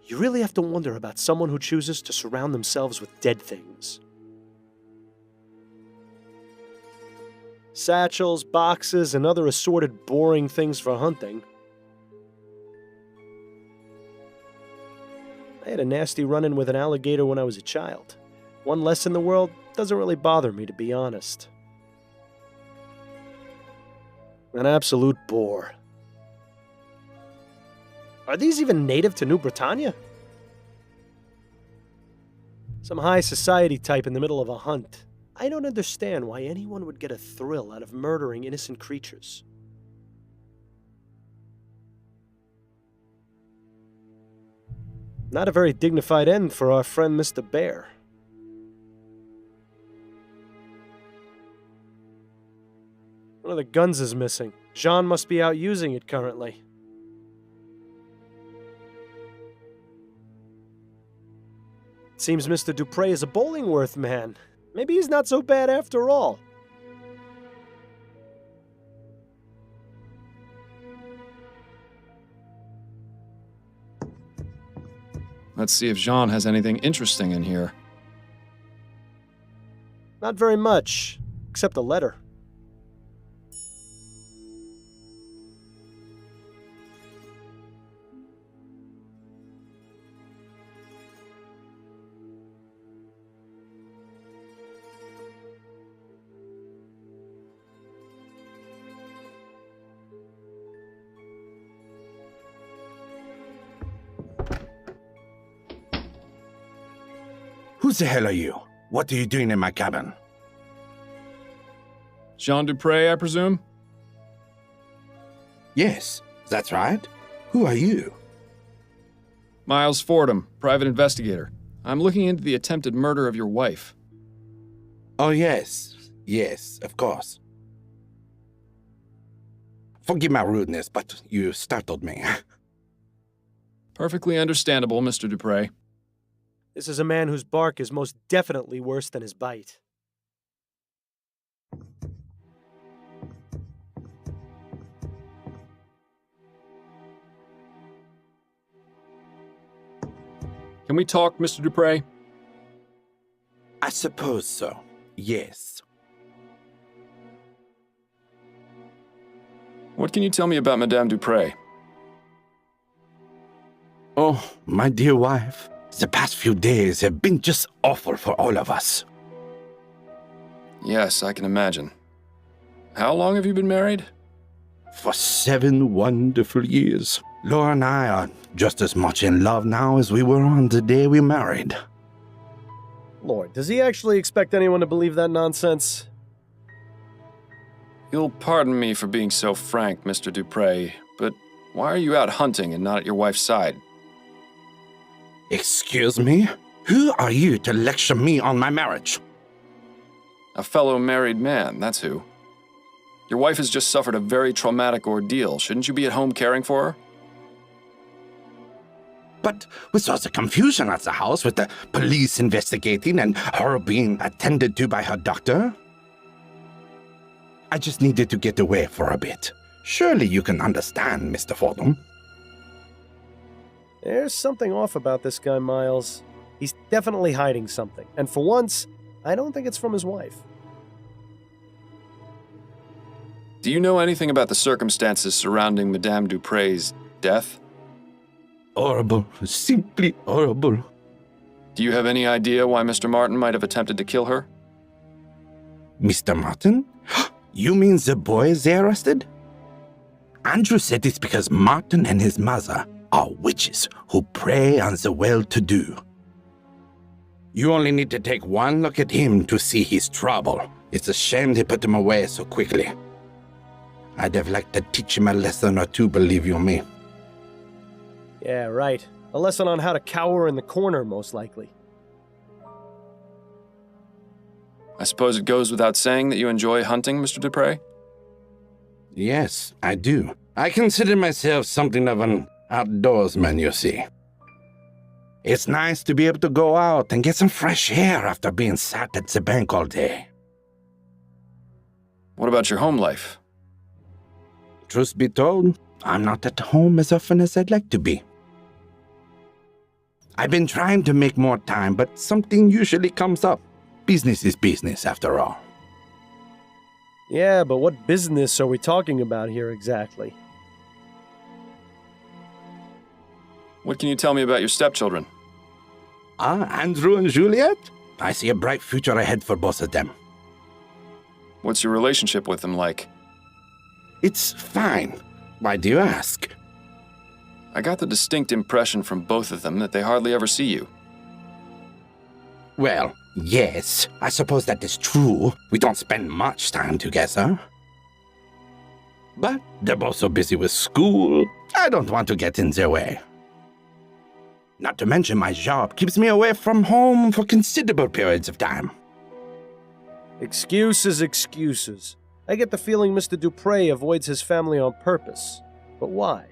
You really have to wonder about someone who chooses to surround themselves with dead things. Satchels, boxes, and other assorted boring things for hunting. I had a nasty run-in with an alligator when I was a child. One less in the world doesn't really bother me, to be honest. An absolute bore. Are these even native to New Britannia? Some high society type in the middle of a hunt. I don't understand why anyone would get a thrill out of murdering innocent creatures. Not a very dignified end for our friend Mr. Bear. One of the guns is missing. Jean must be out using it currently. It seems Mr. Dupre is a Bollingworth man. Maybe he's not so bad after all. Let's see if Jean has anything interesting in here. Not very much, except a letter. Who the hell are you? What are you doing in my cabin? Jean Dupre, I presume? Yes, that's right. Who are you? Miles Fordham, private investigator. I'm looking into the attempted murder of your wife. Oh, yes. Yes, of course. Forgive my rudeness, but you startled me. Perfectly understandable, Mr. Dupre. This is a man whose bark is most definitely worse than his bite. Can we talk, Mr. Dupre? I suppose so. Yes. What can you tell me about Madame Dupre? Oh, my dear wife. The past few days have been just awful for all of us. Yes, I can imagine. How long have you been married? For 7 wonderful years. Laura and I are just as much in love now as we were on the day we married. Lord, does he actually expect anyone to believe that nonsense? You'll pardon me for being so frank, Mr. Dupre, but why are you out hunting and not at your wife's side? Excuse me? Who are you to lecture me on my marriage? A fellow married man, that's who. Your wife has just suffered a very traumatic ordeal. Shouldn't you be at home caring for her? But with all the confusion at the house, with the police investigating and her being attended to by her doctor, I just needed to get away for a bit. Surely you can understand, Mr. Fordham. There's something off about this guy, Miles. He's definitely hiding something. And for once, I don't think it's from his wife. Do you know anything about the circumstances surrounding Madame Dupre's death? Horrible. Simply horrible. Do you have any idea why Mr. Martin might have attempted to kill her? Mr. Martin? You mean the boy they arrested? Andrew said it's because Martin and his mother are witches who prey on the well-to-do. You only need to take one look at him to see his trouble. It's a shame they put him away so quickly. I'd have liked to teach him a lesson or two, believe you me. Yeah, right. A lesson on how to cower in the corner, most likely. I suppose it goes without saying that you enjoy hunting, Mr. Dupre? Yes, I do. I consider myself something of an outdoorsman, you see. It's nice to be able to go out and get some fresh air after being sat at the bank all day. What about your home life? Truth be told, I'm not at home as often as I'd like to be. I've been trying to make more time, but something usually comes up. Business is business, after all. Yeah, but what business are we talking about here exactly? What can you tell me about your stepchildren? Andrew and Juliet? I see a bright future ahead for both of them. What's your relationship with them like? It's fine. Why do you ask? I got the distinct impression from both of them that they hardly ever see you. Well, yes, I suppose that is true. We don't spend much time together. But they're both so busy with school, I don't want to get in their way. Not to mention my job keeps me away from home for considerable periods of time. Excuses, excuses. I get the feeling Mr. Dupre avoids his family on purpose. But why?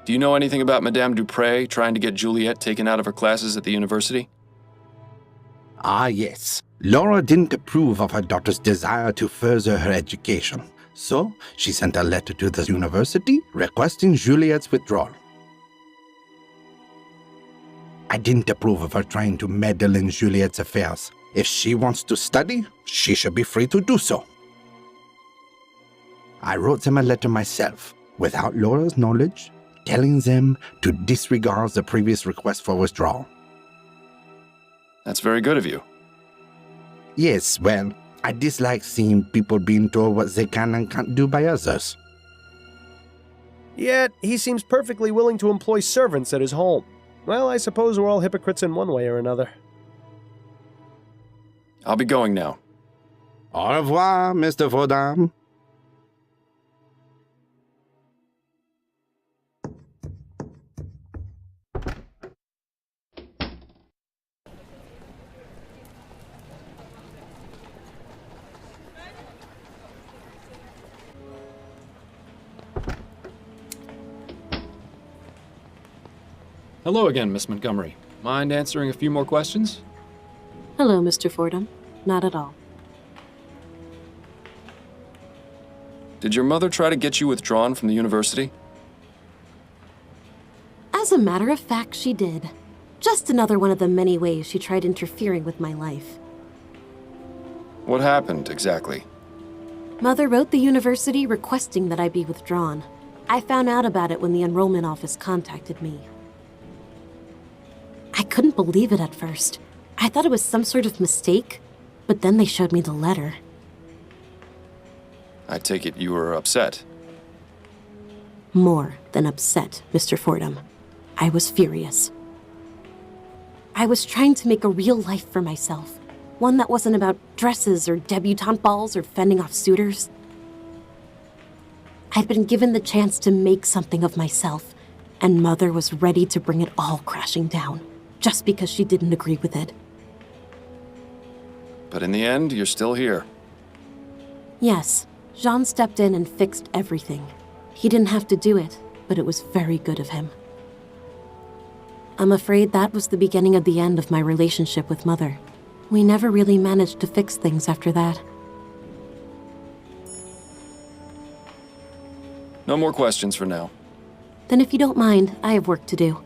Do you know anything about Madame Dupre trying to get Juliet taken out of her classes at the university? Yes. Laura didn't approve of her daughter's desire to further her education. So, she sent a letter to the university requesting Juliet's withdrawal. I didn't approve of her trying to meddle in Juliet's affairs. If she wants to study, she should be free to do so. I wrote them a letter myself, without Laura's knowledge, telling them to disregard the previous request for withdrawal. That's very good of you. Yes, well, I dislike seeing people being told what they can and can't do by others. Yet, he seems perfectly willing to employ servants at his home. Well, I suppose we're all hypocrites in one way or another. I'll be going now. Au revoir, Mr. Vaudin. Hello again, Miss Montgomery. Mind answering a few more questions? Hello, Mr. Fordham. Not at all. Did your mother try to get you withdrawn from the university? As a matter of fact, she did. Just another one of the many ways she tried interfering with my life. What happened, exactly? Mother wrote the university requesting that I be withdrawn. I found out about it when the enrollment office contacted me. I couldn't believe it at first. I thought it was some sort of mistake, but then they showed me the letter. I take it you were upset. More than upset, Mr. Fordham. I was furious. I was trying to make a real life for myself. One that wasn't about dresses or debutante balls or fending off suitors. I'd been given the chance to make something of myself, and Mother was ready to bring it all crashing down, just because she didn't agree with it. But in the end, you're still here. Yes, Jean stepped in and fixed everything. He didn't have to do it, but it was very good of him. I'm afraid that was the beginning of the end of my relationship with Mother. We never really managed to fix things after that. No more questions for now. Then if you don't mind, I have work to do.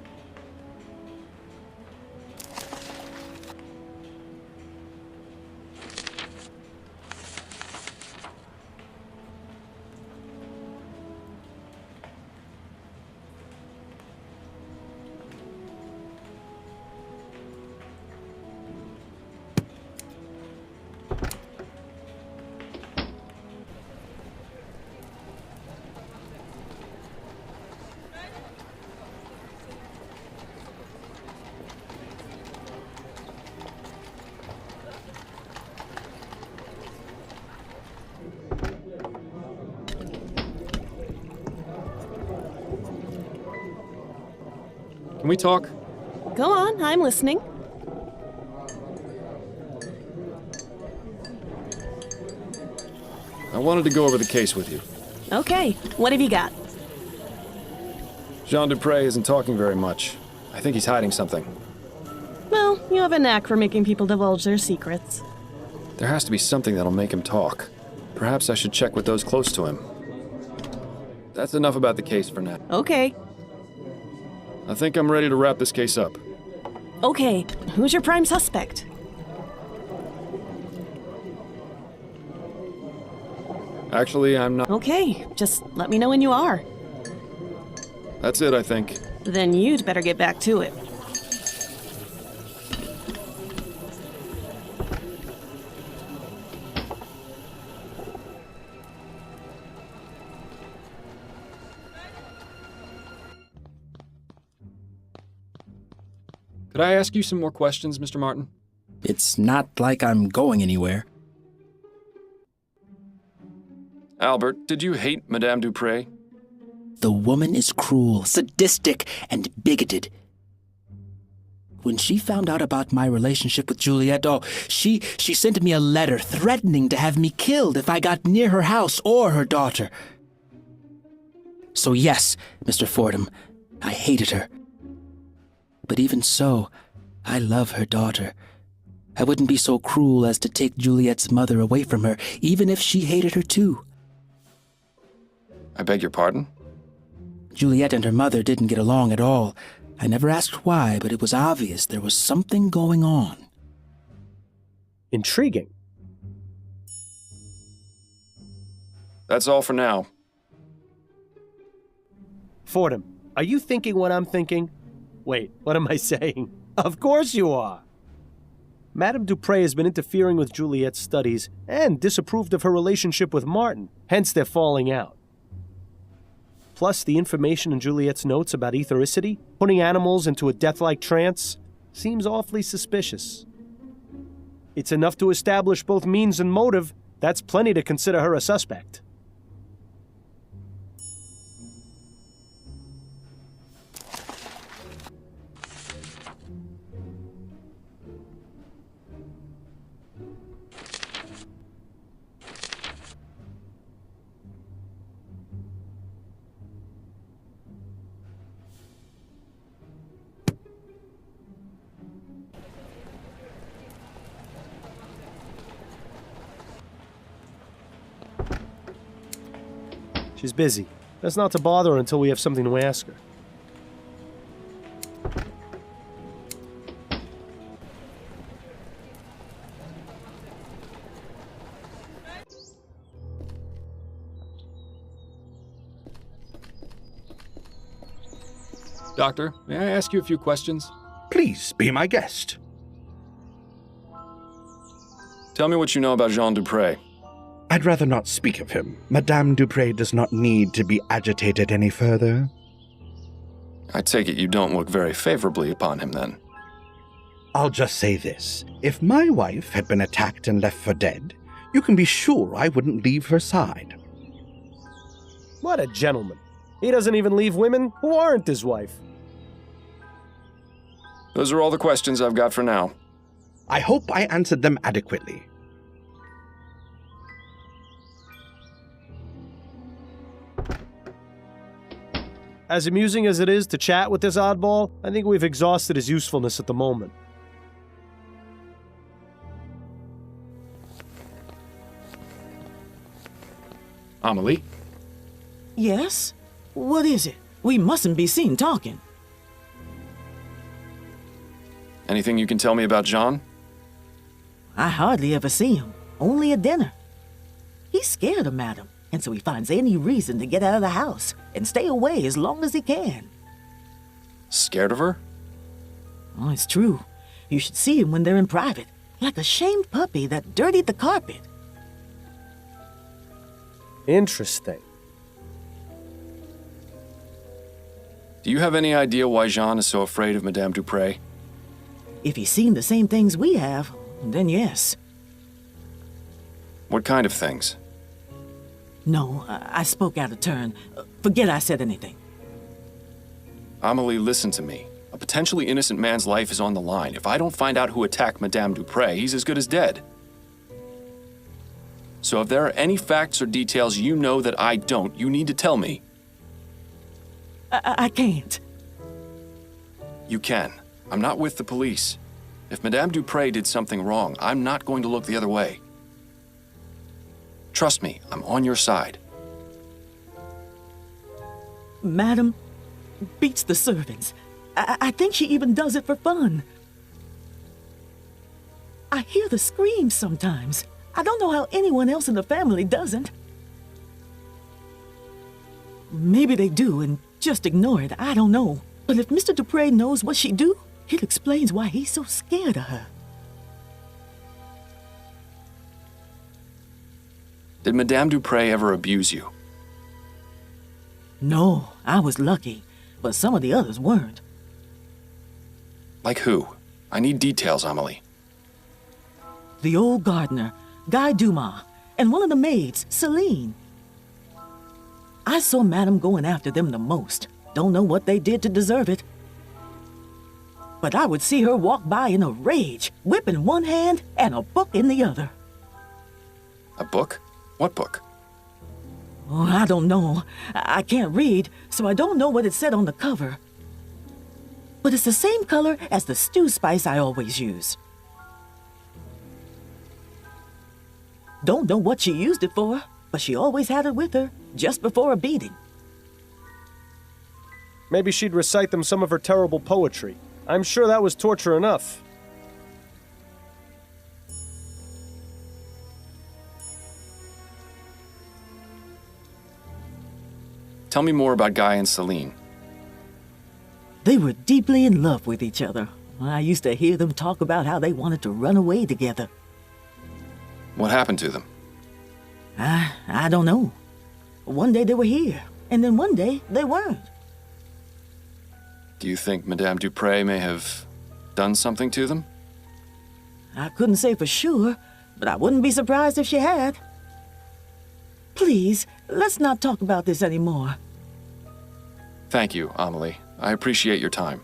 Can we talk? Go on, I'm listening. I wanted to go over the case with you. Okay, what have you got? Jean Dupre isn't talking very much. I think he's hiding something. Well, you have a knack for making people divulge their secrets. There has to be something that'll make him talk. Perhaps I should check with those close to him. That's enough about the case for now. Okay. I think I'm ready to wrap this case up. Okay, who's your prime suspect? Actually, I'm not. Okay, just let me know when you are. That's it, I think. Then you'd better get back to it. Could I ask you some more questions, Mr. Martin? It's not like I'm going anywhere. Albert, did you hate Madame Dupre? The woman is cruel, sadistic, and bigoted. When she found out about my relationship with Juliet, she sent me a letter threatening to have me killed if I got near her house or her daughter. So yes, Mr. Fordham, I hated her. But even so, I love her daughter. I wouldn't be so cruel as to take Juliet's mother away from her, even if she hated her too. I beg your pardon? Juliet and her mother didn't get along at all. I never asked why, but it was obvious there was something going on. Intriguing. That's all for now. Fordham, are you thinking what I'm thinking? Wait, what am I saying? Of course you are! Madame Dupre has been interfering with Juliet's studies and disapproved of her relationship with Martin, hence their falling out. Plus, the information in Juliet's notes about ethericity, putting animals into a death-like trance, seems awfully suspicious. It's enough to establish both means and motive. That's plenty to consider her a suspect. She's busy. Best not to bother her until we have something to ask her. Doctor, may I ask you a few questions? Please be my guest. Tell me what you know about Jean Dupre. I'd rather not speak of him. Madame Dupre does not need to be agitated any further. I take it you don't look very favorably upon him, then. I'll just say this. If my wife had been attacked and left for dead, you can be sure I wouldn't leave her side. What a gentleman. He doesn't even leave women who aren't his wife. Those are all the questions I've got for now. I hope I answered them adequately. As amusing as it is to chat with this oddball, I think we've exhausted his usefulness at the moment. Amelie? Yes? What is it? We mustn't be seen talking. Anything you can tell me about Jean? I hardly ever see him, only at dinner. He's scared of Madame, and so he finds any reason to get out of the house and stay away as long as he can. Scared of her? Oh, it's true. You should see him when they're in private, like a shamed puppy that dirtied the carpet. Interesting. Do you have any idea why Jean is so afraid of Madame Dupre? If he's seen the same things we have, then yes. What kind of things? No, I spoke out of turn. Forget I said anything. Amelie, listen to me. A potentially innocent man's life is on the line. If I don't find out who attacked Madame Dupre, he's as good as dead. So if there are any facts or details you know that I don't, you need to tell me. I can't. You can. I'm not with the police. If Madame Dupre did something wrong, I'm not going to look the other way. Trust me, I'm on your side. Madam beats the servants, I think she even does it for fun. I hear the screams sometimes. I don't know how anyone else in the family doesn't. Maybe they do and just ignore it. I don't know. But if Mr. Dupre knows what she do, it explains why he's so scared of her. Did Madame Dupre ever abuse you? No, I was lucky, but some of the others weren't. Like who? I need details, Amelie. The old gardener, Guy Dumas, and one of the maids, Celine. I saw Madame going after them the most. Don't know what they did to deserve it. But I would see her walk by in a rage, whip in one hand and a book in the other. A book? What book? Oh, I don't know. I can't read, so I don't know what it said on the cover. But it's the same color as the stew spice I always use. Don't know what she used it for, but she always had it with her, just before a beating. Maybe she'd recite them some of her terrible poetry. I'm sure that was torture enough. Tell me more about Guy and Celine. They were deeply in love with each other. I used to hear them talk about how they wanted to run away together. What happened to them? I don't know. One day they were here, and then one day they weren't. Do you think Madame Dupre may have done something to them? I couldn't say for sure, but I wouldn't be surprised if she had. Please, let's not talk about this anymore. Thank you, Amelie. I appreciate your time.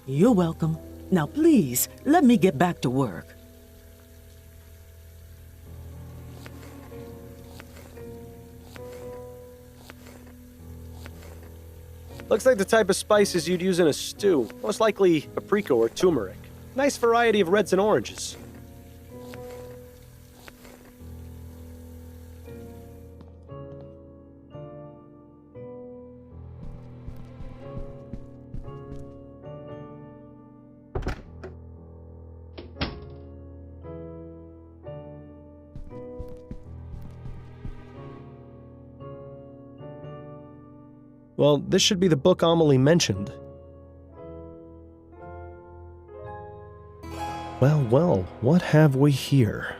You're welcome. Now please, let me get back to work. Looks like the type of spices you'd use in a stew. Most likely paprika or turmeric. Nice variety of reds and oranges. Well, this should be the book Amelie mentioned. Well, what have we here?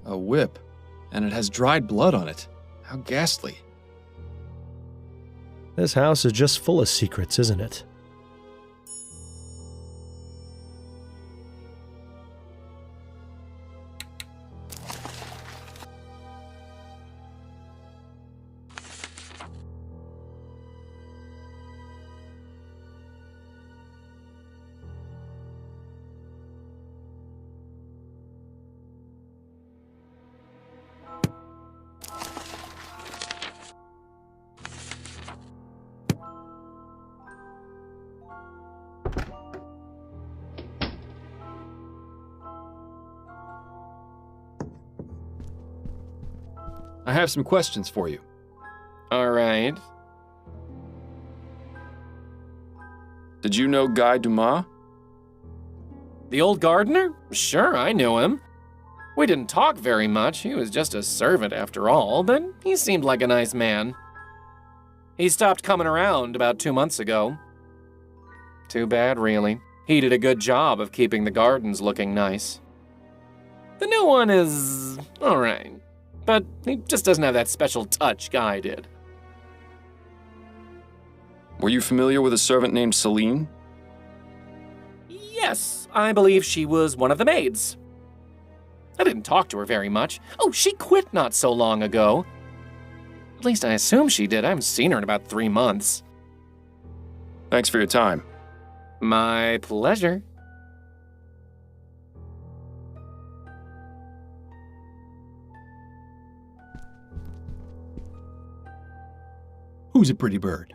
A whip, and it has dried blood on it. How ghastly. This house is just full of secrets, isn't it? I have some questions for you. All right. Did you know Guy Dumas? The old gardener? Sure, I knew him. We didn't talk very much. He was just a servant after all, but he seemed like a nice man. He stopped coming around about 2 months ago. Too bad, really. He did a good job of keeping the gardens looking nice. The new one is all right, but he just doesn't have that special touch Guy did. Were you familiar with a servant named Celine? Yes, I believe she was one of the maids. I didn't talk to her very much. Oh, she quit not so long ago. At least I assume she did. I haven't seen her in about 3 months. Thanks for your time. My pleasure. Who's a pretty bird?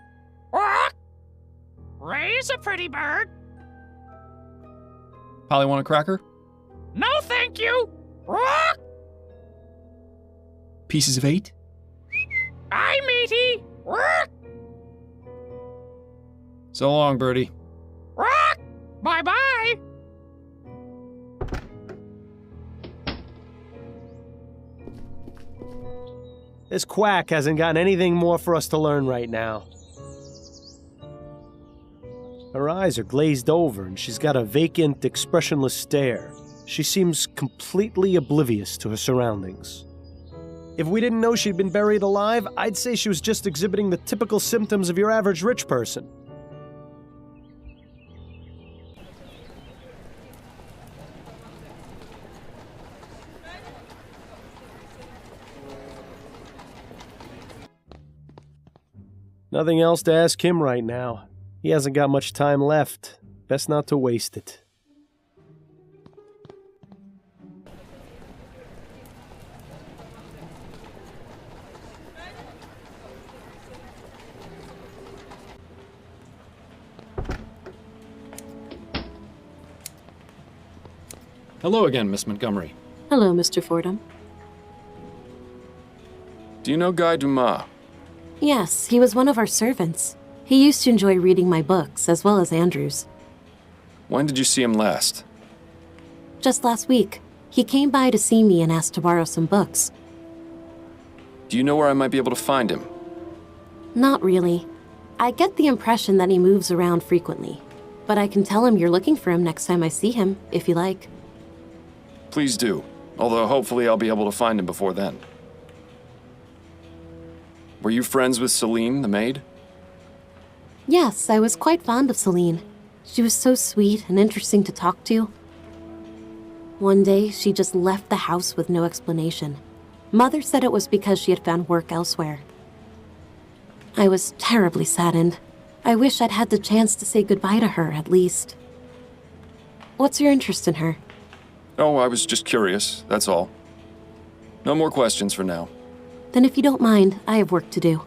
Ray's a pretty bird. Polly want a cracker? No, thank you. Pieces of 8? Aye, matey. So long, Birdie. Rock! Bye-bye! This quack hasn't got anything more for us to learn right now. Her eyes are glazed over and she's got a vacant, expressionless stare. She seems completely oblivious to her surroundings. If we didn't know she'd been buried alive, I'd say she was just exhibiting the typical symptoms of your average rich person. Nothing else to ask him right now. He hasn't got much time left. Best not to waste it. Hello again, Miss Montgomery. Hello, Mr. Fordham. Do you know Guy Dumas? Yes, he was one of our servants. He used to enjoy reading my books, as well as Andrew's. When did you see him last? Just last week, he came by to see me and asked to borrow some books. Do you know where I might be able to find him? Not really. I get the impression that he moves around frequently. But I can tell him you're looking for him next time I see him, if you like. Please do, although hopefully I'll be able to find him before then. Were you friends with Celine, the maid? Yes, I was quite fond of Celine. She was so sweet and interesting to talk to. One day, she just left the house with no explanation. Mother said it was because she had found work elsewhere. I was terribly saddened. I wish I'd had the chance to say goodbye to her, at least. What's your interest in her? Oh, I was just curious, that's all. No more questions for now. Then if you don't mind, I have work to do.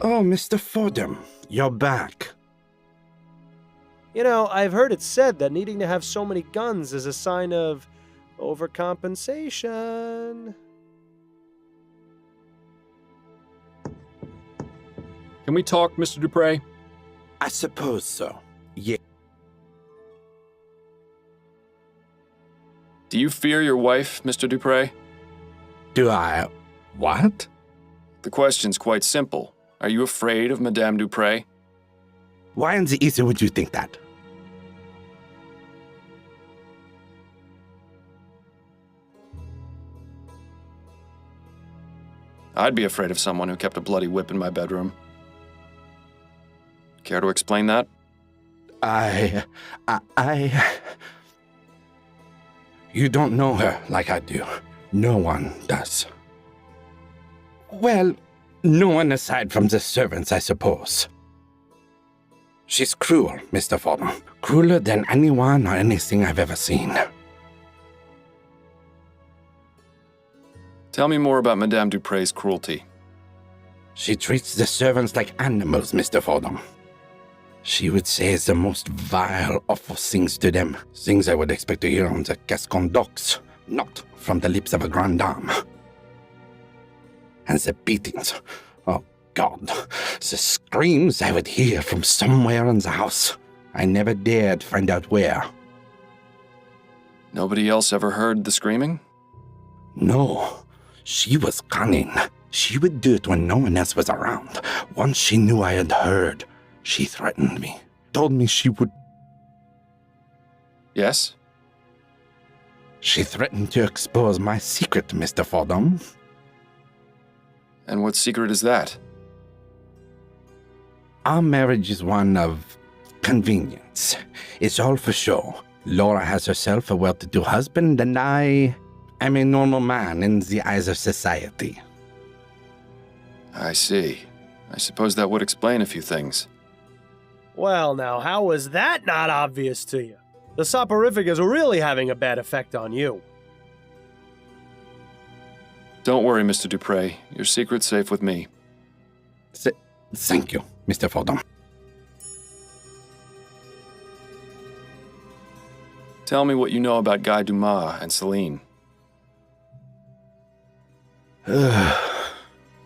Oh, Mr. Fordham, you're back. You know, I've heard it said that needing to have so many guns is a sign of overcompensation. Can we talk, Mr. Dupre? I suppose so. Yeah. Do you fear your wife, Mr. Dupre? Do I... what? The question's quite simple. Are you afraid of Madame Dupre? Why in the ether would you think that? I'd be afraid of someone who kept a bloody whip in my bedroom. Care to explain that? You don't know her like I do. No one does. Well, no one aside from the servants, I suppose. She's cruel, Mr. Fordham. Crueler than anyone or anything I've ever seen. Tell me more about Madame Dupre's cruelty. She treats the servants like animals, Mr. Fordham. She would say the most vile, awful things to them. Things I would expect to hear on the Gascon docks, not from the lips of a grande dame. And the beatings. Oh, God. The screams I would hear from somewhere in the house. I never dared find out where. Nobody else ever heard the screaming? No. She was cunning. She would do it when no one else was around. Once she knew I had heard, she threatened me. Told me she would... Yes? She threatened to expose my secret, Mr. Fordham. And what secret is that? Our marriage is one of convenience. It's all for show. Laura has herself a well-to-do husband, and I am a normal man in the eyes of society. I see. I suppose that would explain a few things. Well, now, how was that not obvious to you? The soporific is really having a bad effect on you. Don't worry, Mr. Dupre. Your secret's safe with me. Thank you, Mr. Fordham. Tell me what you know about Guy Dumas and Celine.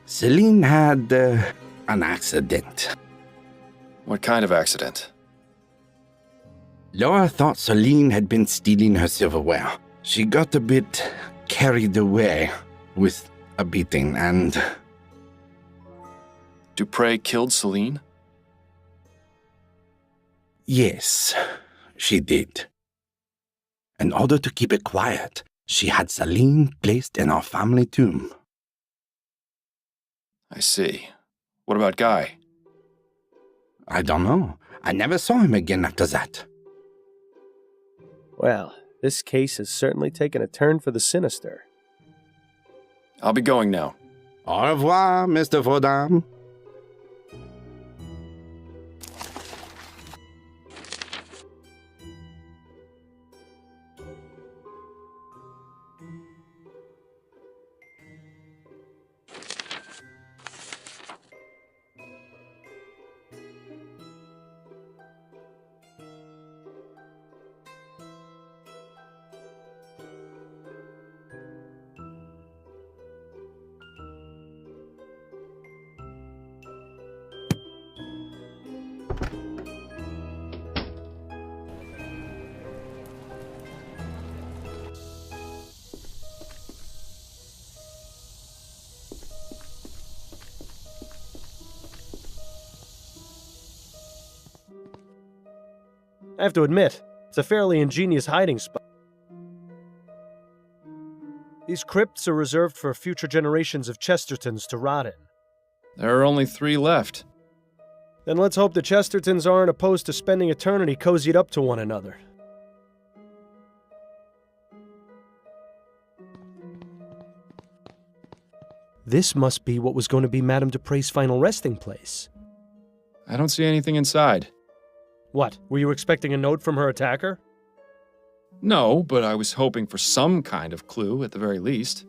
Celine had an accident. What kind of accident? Laura thought Celine had been stealing her silverware. She got a bit carried away with a beating and... Dupre killed Celine? Yes, she did. In order to keep it quiet, she had Celine placed in our family tomb. I see. What about Guy? I don't know. I never saw him again after that. Well, this case has certainly taken a turn for the sinister. I'll be going now. Au revoir, Mr. Fordham. I have to admit, it's a fairly ingenious hiding spot. These crypts are reserved for future generations of Chestertons to rot in. There are only 3 left. Then let's hope the Chestertons aren't opposed to spending eternity cozied up to one another. This must be what was going to be Madame Dupre's final resting place. I don't see anything inside. What, were you expecting a note from her attacker? No, but I was hoping for some kind of clue at the very least.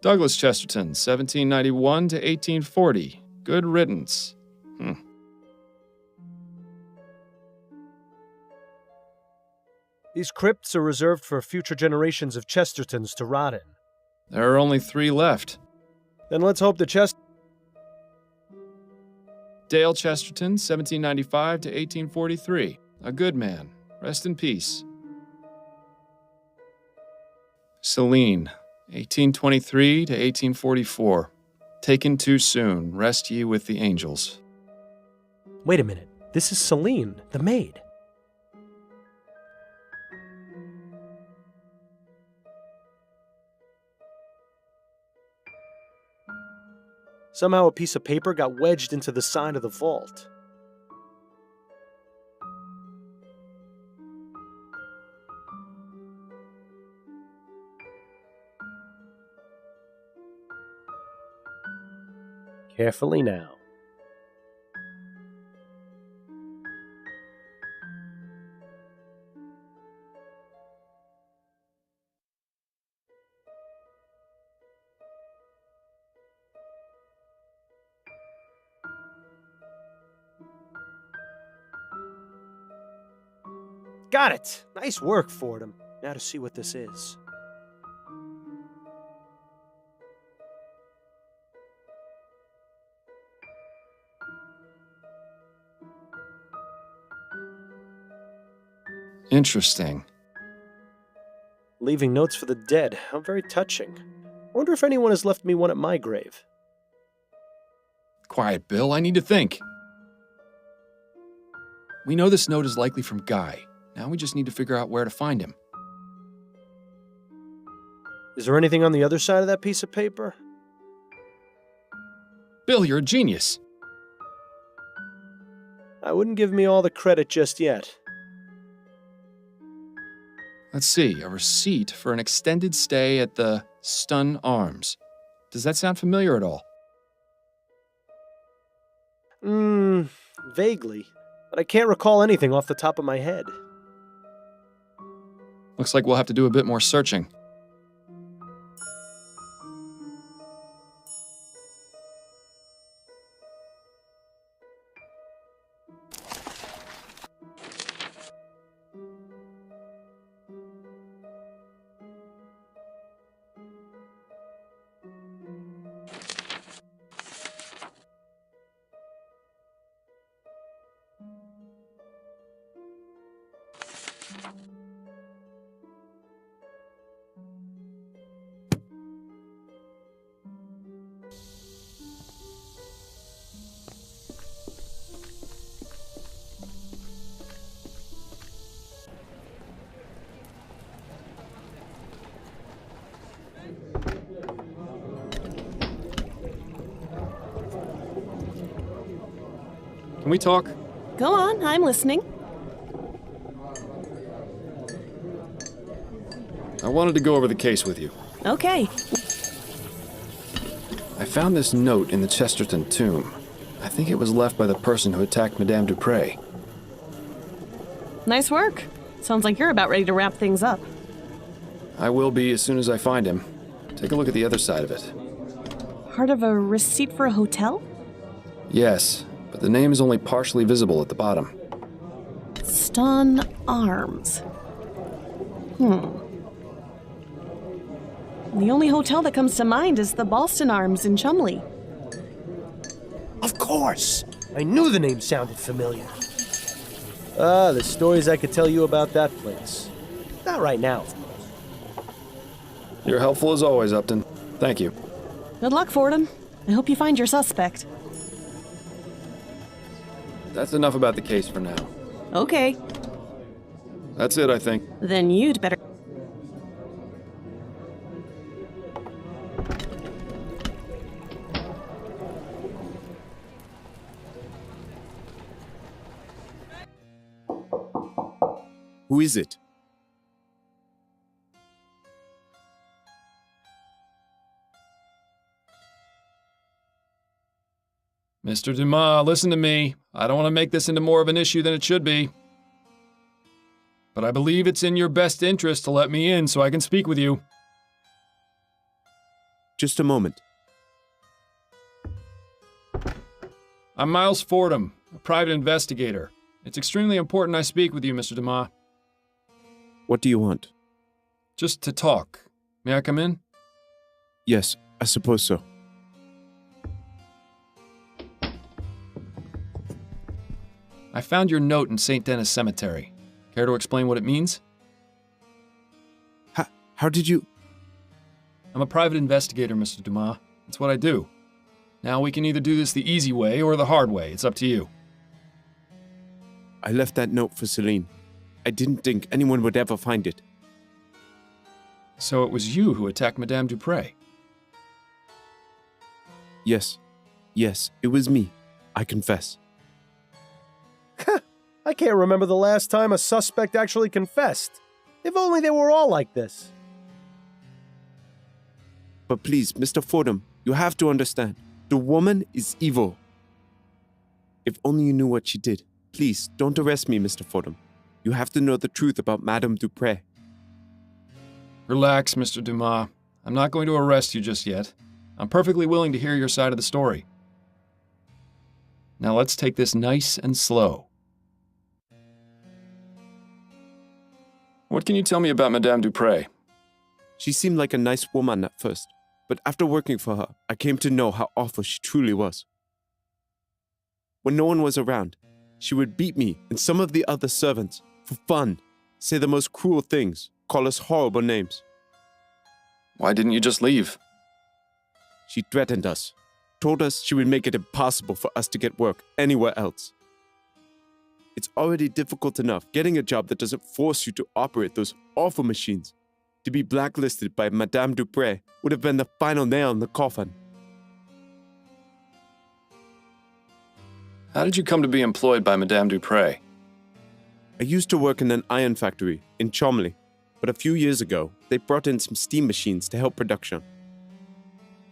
Douglas Chesterton, 1791 to 1840. Good riddance. These crypts are reserved for future generations of Chestertons to rot in. There are only 3 left. Then let's hope the Dale Chesterton, 1795 to 1843. A good man. Rest in peace. Celine, 1823 to 1844. Taken too soon. Rest ye with the angels. Wait a minute. This is Celine, the maid. Somehow a piece of paper got wedged into the side of the vault. Carefully now. Got it! Nice work, Fordham. Now to see what this is. Interesting. Leaving notes for the dead. How very touching. I wonder if anyone has left me one at my grave. Quiet, Bill. I need to think. We know this note is likely from Guy. Now we just need to figure out where to find him. Is there anything on the other side of that piece of paper? Bill, you're a genius. I wouldn't give me all the credit just yet. Let's see, a receipt for an extended stay at the Stun Arms. Does that sound familiar at all? Vaguely. But I can't recall anything off the top of my head. Looks like we'll have to do a bit more searching. Can we talk? Go on, I'm listening. I wanted to go over the case with you. Okay. I found this note in the Chesterton tomb. I think it was left by the person who attacked Madame Dupre. Nice work. Sounds like you're about ready to wrap things up. I will be as soon as I find him. Take a look at the other side of it. Part of a receipt for a hotel? Yes, but the name is only partially visible at the bottom. Stun Arms. The only hotel that comes to mind is the Boston Arms in Chumley. Of course! I knew the name sounded familiar. Ah, the stories I could tell you about that place. Not right now, of course. You're helpful as always, Upton. Thank you. Good luck, Fordham. I hope you find your suspect. That's enough about the case for now. Okay, That's it, I think. then you'd better... Who is it? Mr. Dumas, listen to me. I don't want to make this into more of an issue than it should be. But I believe it's in your best interest to let me in so I can speak with you. Just a moment. I'm Miles Fordham, a private investigator. It's extremely important I speak with you, Mr. Dumas. What do you want? Just to talk. May I come in? Yes, I suppose so. I found your note in St. Denis Cemetery. Care to explain what it means? How did you... I'm a private investigator, Mr. Dumas. It's what I do. Now we can either do this the easy way or the hard way. It's up to you. I left that note for Celine. I didn't think anyone would ever find it. So it was you who attacked Madame Dupre? Yes. Yes, it was me. I confess. I can't remember the last time a suspect actually confessed. If only they were all like this. But please, Mr. Fordham, you have to understand. The woman is evil. If only you knew what she did. Please, don't arrest me, Mr. Fordham. You have to know the truth about Madame Dupre. Relax, Mr. Dumas. I'm not going to arrest you just yet. I'm perfectly willing to hear your side of the story. Now let's take this nice and slow. What can you tell me about Madame Dupre? She seemed like a nice woman at first, but after working for her, I came to know how awful she truly was. When no one was around, she would beat me and some of the other servants for fun, say the most cruel things, call us horrible names. Why didn't you just leave? She threatened us, told us she would make it impossible for us to get work anywhere else. It's already difficult enough getting a job that doesn't force you to operate those awful machines. To be blacklisted by Madame Dupre would have been the final nail in the coffin. How did you come to be employed by Madame Dupre? I used to work in an iron factory in Chumley, but a few years ago, they brought in some steam machines to help production.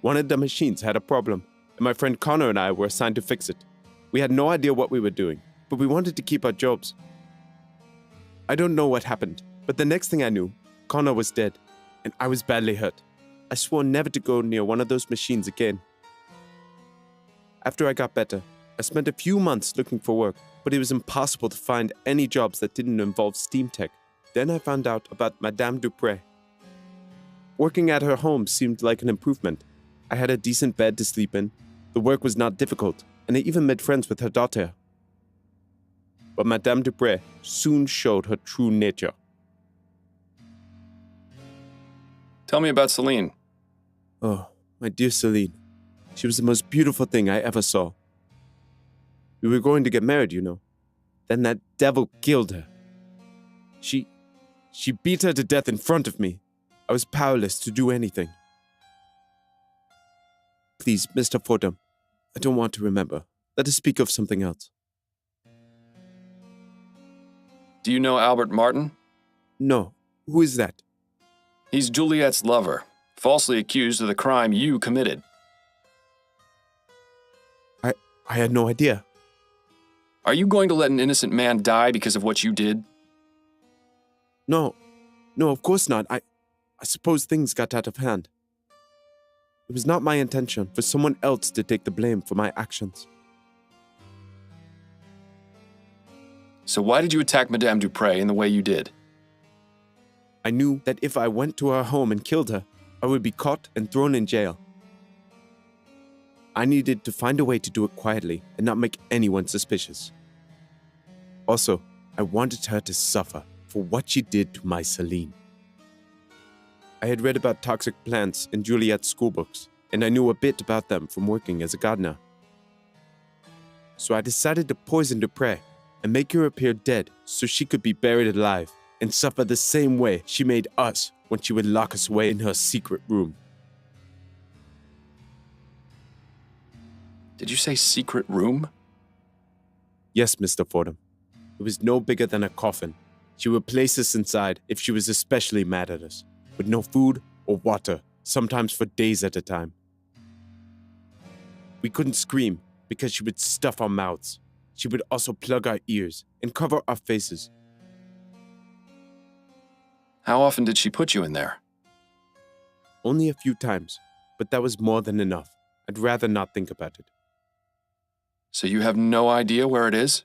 One of the machines had a problem, and my friend Connor and I were assigned to fix it. We had no idea what we were doing, but we wanted to keep our jobs. I don't know what happened, but the next thing I knew, Connor was dead, and I was badly hurt. I swore never to go near one of those machines again. After I got better, I spent a few months looking for work, but it was impossible to find any jobs that didn't involve steam tech. Then I found out about Madame Dupre. Working at her home seemed like an improvement. I had a decent bed to sleep in, the work was not difficult, and I even made friends with her daughter. But Madame Dupre soon showed her true nature. Tell me about Celine. Oh, my dear Celine. She was the most beautiful thing I ever saw. We were going to get married, you know. Then that devil killed her. She beat her to death in front of me. I was powerless to do anything. Please, Mr. Fordham, I don't want to remember. Let us speak of something else. Do you know Albert Martin? No. Who is that? He's Juliet's lover, falsely accused of the crime you committed. I had no idea. Are you going to let an innocent man die because of what you did? No, of course not. I suppose things got out of hand. It was not my intention for someone else to take the blame for my actions. So why did you attack Madame Dupre in the way you did? I knew that if I went to her home and killed her, I would be caught and thrown in jail. I needed to find a way to do it quietly and not make anyone suspicious. Also, I wanted her to suffer for what she did to my Celine. I had read about toxic plants in Juliet's schoolbooks, and I knew a bit about them from working as a gardener. So I decided to poison Dupre and make her appear dead so she could be buried alive and suffer the same way she made us when she would lock us away in her secret room. Did you say secret room? Yes, Mr. Fordham. It was no bigger than a coffin. She would place us inside if she was especially mad at us, with no food or water, sometimes for days at a time. We couldn't scream because she would stuff our mouths. She would also plug our ears and cover our faces. How often did she put you in there? Only a few times, but that was more than enough. I'd rather not think about it. So you have no idea where it is?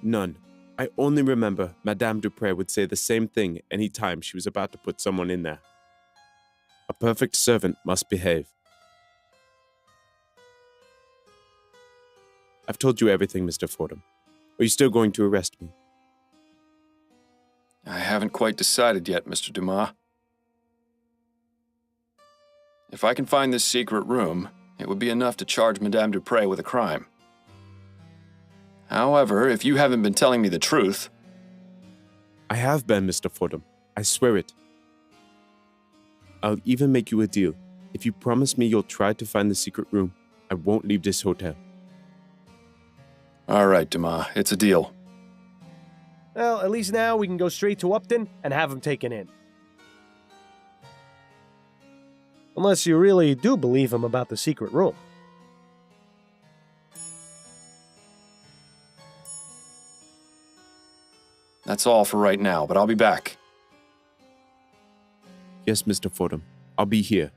None. I only remember Madame Dupre would say the same thing any time she was about to put someone in there. A perfect servant must behave. I've told you everything, Mr. Fordham. Are you still going to arrest me? I haven't quite decided yet, Mr. Dumas. If I can find this secret room, it would be enough to charge Madame Dupre with a crime. However, if you haven't been telling me the truth... I have been, Mr. Fordham. I swear it. I'll even make you a deal. If you promise me you'll try to find the secret room, I won't leave this hotel. All right, Dumas, it's a deal. Well, at least now we can go straight to Upton and have him taken in. Unless you really do believe him about the secret room. That's all for right now, but I'll be back. Yes, Mr. Fordham. I'll be here.